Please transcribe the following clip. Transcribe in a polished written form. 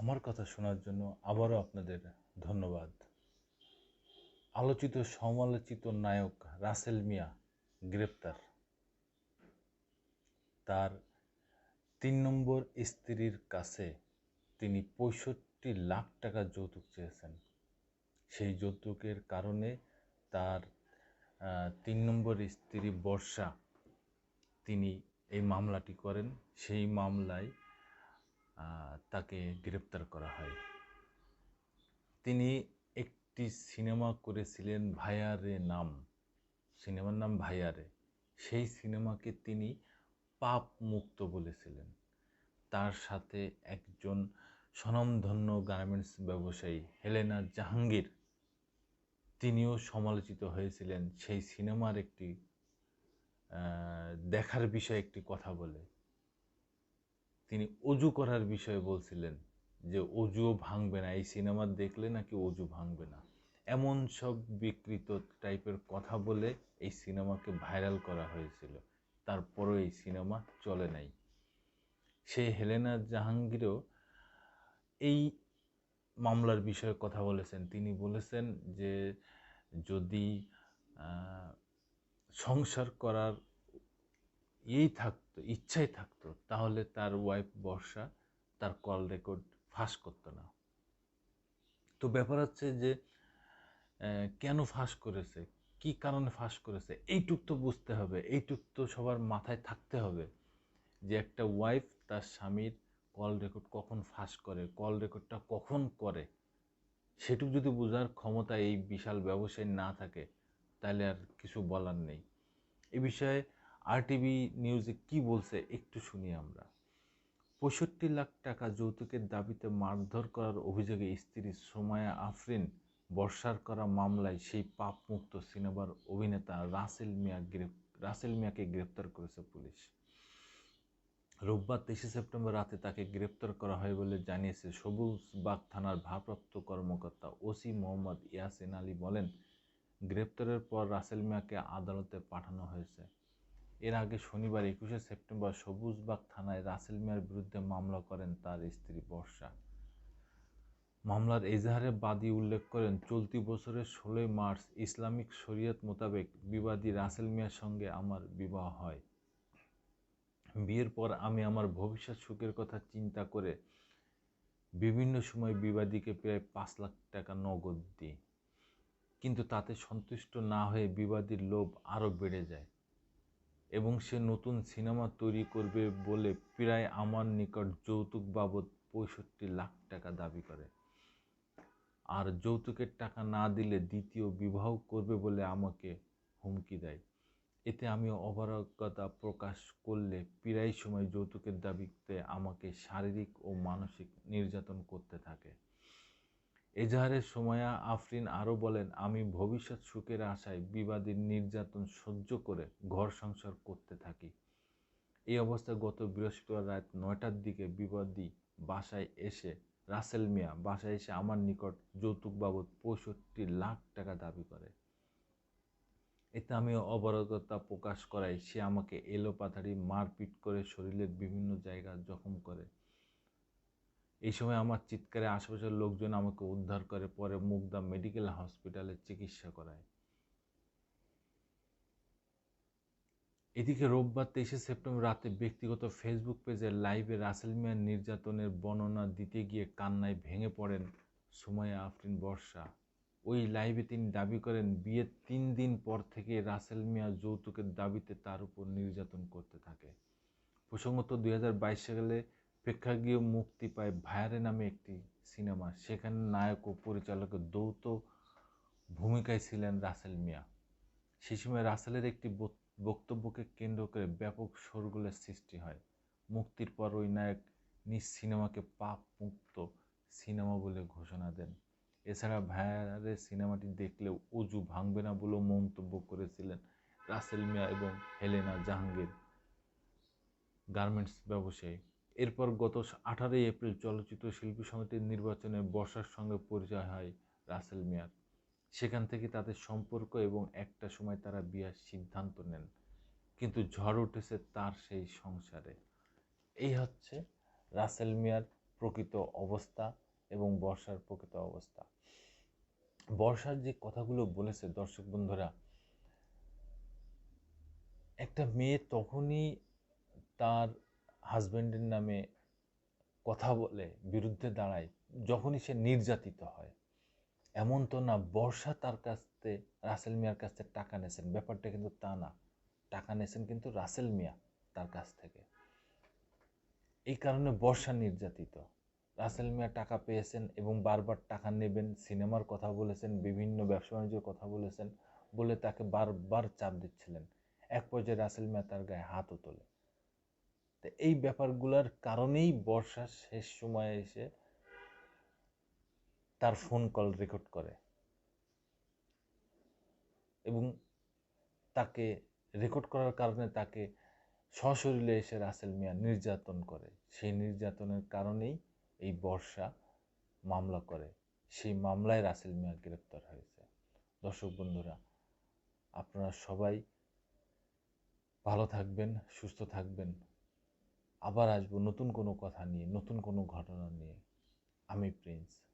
আমার কথা শোনার জন্য আবারও আপনাদের ধন্যবাদ। আলোচিত সমালোচিত নায়ক রাসেল মিয়া গ্রেপ্তার। তার ৩ নম্বর স্ত্রীর কাছে তিনি ৬৫ লাখ টাকা যৌতুক চেয়েছেন। সেই যৌতুকের কারণে তার ৩ নম্বর স্ত্রী বর্ষা তিনি এই মামলাটি করেন। সেই মামলায় তাকে গ্রেপ্তার করা হয়। তিনি একটি সিনেমা করেছিলেন ভাইয়ারে নাম, সিনেমার নাম ভাইয়ারে। সেই সিনেমাকে তিনি পাপ মুক্ত বলেছিলেন। তার সাথে একজন স্বনামধন্য গার্মেন্টস ব্যবসায়ী হেলেনা জাহাঙ্গীর, তিনিও সমালোচিত হয়েছিলেন সেই সিনেমার একটি দেখার বিষয়ে একটি কথা বলে। তিনি অজু করার বিষয়ে বলছিলেন যে অজুও ভাঙবে না, এই সিনেমা দেখলে নাকি অজু ভাঙবে না। এমন সব বিকৃত টাইপের কথা বলে এই সিনেমাকে ভাইরাল করা হয়েছিল। তারপরও এই সিনেমা চলে নাই। সেই হেলেনা জাহাঙ্গীরও এই মামলার বিষয়ে কথা বলেছেন। তিনি বলেছেন যে যদি সংসার করার ইচ্ছাই থাকতো তাহলে তার ওয়াইফ বর্ষা তার কল রেকর্ড ফাঁস করতো না। তো ব্যাপার হচ্ছে যে কেন ফাঁস করেছে, কি কারণে ফাঁস করেছে, এইটুক তো বুঝতে হবে, এইটুক তো সবার মাথায় থাকতে হবে যে একটা ওয়াইফ তার স্বামীর কল রেকর্ড কখন ফাঁস করে, কল রেকর্ডটা কখন করে, সেটুক যদি বোঝার ক্ষমতা এই বিশাল ব্যবসায় না থাকে তাহলে আর কিছু বলার নেই। এ বিষয়ে আরটিভি নিউজে কি বলছে একটু শুনি আমরা। ৬৫ লাখ টাকা যৌতুকের দাবিতে মারধর করার অভিযোগে স্ত্রী সোমায়া আফরিন বর্ষার করা মামলায় সেই পাপমুক্ত সিনেমার অভিনেতা রাসেল মিয়াকে গ্রেপ্তার করেছে পুলিশ। রোববার ২৩ সেপ্টেম্বর রাতে তাকে গ্রেপ্তার করা হয় বলে জানিয়েছে সবুজবাগ থানার ভারপ্রাপ্ত কর্মকর্তা ওসি মোহাম্মদ ইয়াসিন আলী। বলেন, গ্রেপ্তারের পর রাসেল মিয়াকে আদালতে পাঠানো হয়েছে। এর আগে শনিবার ২১ সেপ্টেম্বর সবুজবাগ থানায় রাসেল মিয়ার বিরুদ্ধে মামলা করেন তার স্ত্রী বর্ষা। মামলার এজাহারে বাদী উল্লেখ করেন, চলতি বছরের ১৬ মার্চ ইসলামিক শরিয়ত মোতাবেক বিবাদী রাসেল মিয়ার সঙ্গে আমার বিবাহ হয়। বিয়ের পর আমি আমার ভবিষ্যৎ সুখের কথা চিন্তা করে বিভিন্ন সময় বিবাদীকে প্রায় ৫ লাখ টাকা নগদ দিই, কিন্তু তাতে সন্তুষ্ট না হয়ে বিবাদীর লোভ আরও বেড়ে যায় এবং সে নতুন সিনেমা তৈরি করবে বলে প্রায় আমার নিকট যৌতুক বাবদ ৬৫ লাখ টাকা দাবি করে। আর যৌতুকের টাকা না দিলে দ্বিতীয় বিবাহ করবে বলে আমাকে হুমকি দেয়। এতে আমি অপারগতা প্রকাশ করলে প্রায় সময় যৌতুকের দাবিতে আমাকে শারীরিক ও মানসিক নির্যাতন করতে থাকে। এজাহারের সোমায়া আফরিন আরও বলেন, আমি ভবিষ্যৎ সুখের আশায় বিবাদীর নির্যাতন সহ্য করে ঘর সংসার করতে থাকি। এই অবস্থায় গত বৃহস্পতিবার রাত ৯টার দিকে বিবাদী রাসেল মিয়া বাসায় এসে আমার নিকট যৌতুক বাবদ ৬৫ লাখ টাকা দাবি করে। এতে আমি অপারগতা প্রকাশ করায় সে আমাকে এলোপাথাড়ি মারপিট করে শরীরের বিভিন্ন জায়গা জখম করে। এই সময় আমার চিৎকারে আশেপাশের লোকজন আমাকে উদ্ধার করে, পরে মুগদা মেডিকেল হসপিটালে চিকিৎসা করায়। এদিকে রোববার ২৩ সেপ্টেম্বর রাতে ব্যক্তিগত ফেসবুক পেজে লাইভে রাসেল মিয়ার নির্যাতনের বর্ণনা দিতে গিয়ে কান্নায় ভেঙে পড়েন সোমায়া আফরিন বর্ষা। ওই লাইভে তিনি দাবি করেন, বিয়ের ৩ দিন পর থেকে রাসেল মিয়া যৌতুকের দাবিতে তার উপর নির্যাতন করতে থাকে। প্রসঙ্গত ২০২২ সালে প্রেক্ষাগৃহে মুক্তি পায় ভাইয়ারে নামে একটি সিনেমা। সেখানে নায়ক ও পরিচালকের যৌথ ভূমিকায় ছিলেন রাসেল মিয়া। সেই সময় রাসেলের একটি বক্তব্যকে কেন্দ্র করে ব্যাপক শোরগোলের সৃষ্টি হয়। মুক্তির পর ওই নায়ক নিজ সিনেমাকে পাপ মুক্ত সিনেমা বলে ঘোষণা দেন। এছাড়া ভাইয়ারে সিনেমাটি দেখলেও অজু ভাঙবে না বলেও মন্তব্য করেছিলেন রাসেল মিয়া এবং হেলেনা জাহাঙ্গীর, গার্মেন্টস ব্যবসায়ী। এরপর গত ১৮ এপ্রিল চলচ্চিত্র শিল্পী সমিতির নির্বাচনে বর্ষার সঙ্গে পরিচয় হয় রাসেল মিয়ার। সেখান থেকে তাদের সম্পর্ক এবং একটা সময় তারা বিয়ের সিদ্ধান্ত নেন, কিন্তু ঝড় উঠেছে তার সেই সংসারে। এই হচ্ছে রাসেল মিয়ার প্রকৃত অবস্থা এবং বর্ষার প্রকৃত অবস্থা। বর্ষার যে কথাগুলো বলেছে দর্শক বন্ধুরা, একটা মেয়ে তখনই তার হাজবেন্ডের নামে কথা বলে, বিরুদ্ধে দাঁড়ায়, যখনই সে নির্যাতিত হয়। এমন তো না বর্ষা তার কাছ থেকে, রাসেল মিয়ার কাছ থেকে টাকা নেছেন, ব্যাপারটা কিন্তু তা না। টাকা নেছেন কিন্তু রাসেল মিয়া তার কাছ থেকে। এই কারণে বর্ষা নির্যাতিত। রাসেল মিয়া টাকা পেয়েছেন এবং বারবার টাকা নেবেন, সিনেমার কথা বলেছেন, বিভিন্ন ব্যবসা বাণিজ্যের কথা বলেছেন, বলে তাকে বারবার চাপ দিচ্ছিলেন। এক পর্যায়ে রাসেল মিয়া তার গায়ে হাতও তোলে। তো এই ব্যাপারগুলোর কারণেই বর্ষা শেষ সময়ে এসে তার ফোন কল রেকর্ড করে এবং তাকে রেকর্ড করার কারণে তাকে সশরীরে এসে রাসেল মিয়া নির্যাতন করে। সেই নির্যাতনের কারণেই এই বর্ষা মামলা করে। সেই মামলায় রাসেল মিয়া গ্রেপ্তার হয়েছে। দর্শক বন্ধুরা, আপনারা সবাই ভালো থাকবেন, সুস্থ থাকবেন। আবার আসবো নতুন কোনো কথা নিয়ে, নতুন কোনো ঘটনা নিয়ে। আমি প্রিন্স।